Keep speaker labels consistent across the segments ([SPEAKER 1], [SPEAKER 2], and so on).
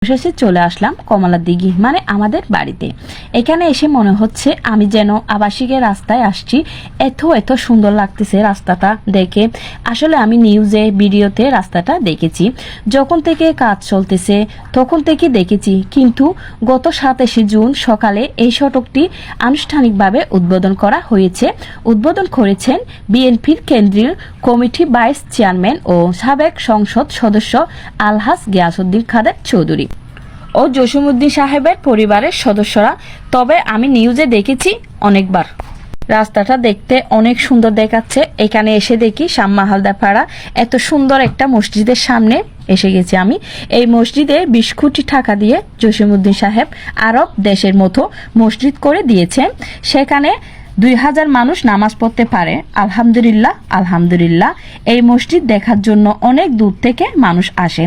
[SPEAKER 1] শেষে চলে আসলাম কমলার দিঘি মানে আমাদের বাড়িতে। এখানে এসে মনে হচ্ছে আমি যেন আবাসিকের রাস্তায় আসছি। এত সুন্দর লাগতেছে রাস্তাটা দেখে। আসলে আমি নিউজে ভিডিওতে রাস্তাটা দেখেছি, যখন থেকে কাজ চলতেছে তখন থেকে দেখেছি, কিন্তু গত 27 জুন সকালে এই সড়কটি আনুষ্ঠানিকভাবে উদ্বোধন করা হয়েছে। উদ্বোধন করেছেন বিএনপির কেন্দ্রীয় কমিটি ভাইস চেয়ারম্যান ও সাবেক সংসদ সদস্য আলহাজ গিয়াসউদ্দিন খাদের চৌধুরী ও জসিমউদ্দিন সাহেবের পরিবারের সদস্যরা। তবে আমি নিউজে দেখেছি অনেকবার। রাস্তাটা দেখতে অনেক সুন্দর দেখাচ্ছে। এখানে এসে দেখি শাম্মা হালদার পাড়া এত সুন্দর একটা মসজিদের সামনে এসে গেছি আমি। এই মসজিদে 20 কোটি টাকা দিয়ে জসিমউদ্দিন সাহেব আরব দেশের মতো মসজিদ করে দিয়েছেন। সেখানে 2000 মানুষ নামাজ পড়তে পারে। আলহামদুলিল্লাহ আলহামদুলিল্লাহ। এই মসজিদ দেখার জন্য অনেক দূর থেকে মানুষ আসে।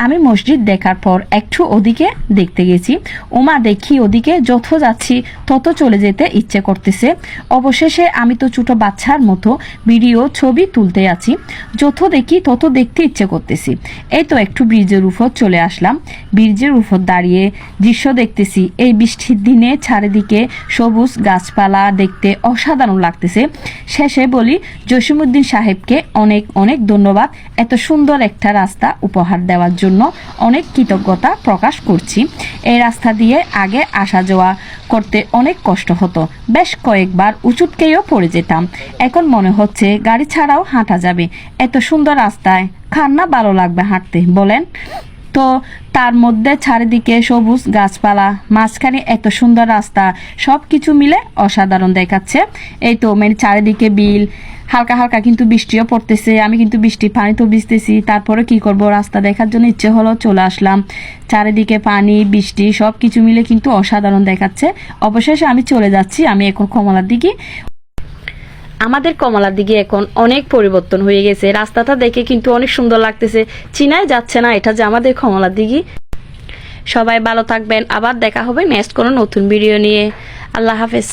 [SPEAKER 1] আমি মসজিদ দেখার পর একটু ওদিকে দেখতে গেছি। ওমা, দেখি ওদিকে যত যাচ্ছি তত চলে যেতে ইচ্ছে করতেছে। অবশেষে আমি তো ছোট বাচ্চার মতো ভিডিও ছবি তুলতে আছি, যত দেখি তত দেখতে ইচ্ছে করতেছি। এই তো একটু ব্রিজের উপর চলে আসলাম। ব্রিজের উপর দাঁড়িয়ে দৃশ্য দেখতেছি। এই বৃষ্টির দিনে চারিদিকে সবুজ গাছপালা দেখতে অসাধারণ লাগতেছে। শেষে বলি জসিমউদ্দিন সাহেবকে অনেক অনেক ধন্যবাদ। এত সুন্দর একটা রাস্তা উপহার দেওয়ার জন্য অনেক কৃতজ্ঞতা প্রকাশ করছি। এই রাস্তা দিয়ে আগে আসা যাওয়া করতে অনেক কষ্ট হতো, বেশ কয়েকবার উঁচুটকেও পড়ে যেতাম। এখন মনে হচ্ছে গাড়ি ছাড়াও হাঁটা যাবে। এত সুন্দর রাস্তায় কার না ভালো লাগবে হাঁটতে বলেন? তো তার মধ্যে চারিদিকে সবুজ গাছপালা, মাঝখানে এত সুন্দর রাস্তা, সব কিছু মিলে অসাধারণ দেখাচ্ছে। এই তো মানে চারিদিকে বিল, হালকা হালকা কিন্তু বৃষ্টিও পড়তেছে। আমি কিন্তু বৃষ্টি পানি তো ভিজতেছি, তারপরে কি করব, রাস্তা দেখার জন্য ইচ্ছে হলো চলে আসলাম। চারিদিকে পানি বৃষ্টি সব কিছু মিলে কিন্তু অসাধারণ দেখাচ্ছে। অবশেষে আমি চলে যাচ্ছি। আমি এখন কমলার দিঘি। আমাদের কমলার দিকে এখন অনেক পরিবর্তন হয়ে গেছে। রাস্তাটা দেখে কিন্তু অনেক সুন্দর লাগতেছে, চিনাই যাচ্ছে না এটা যে আমাদের কমলার দিঘি। সবাই ভালো থাকবেন, আবার দেখা হবে নেক্সট কোনো নতুন ভিডিও নিয়ে। আল্লাহ হাফেজ।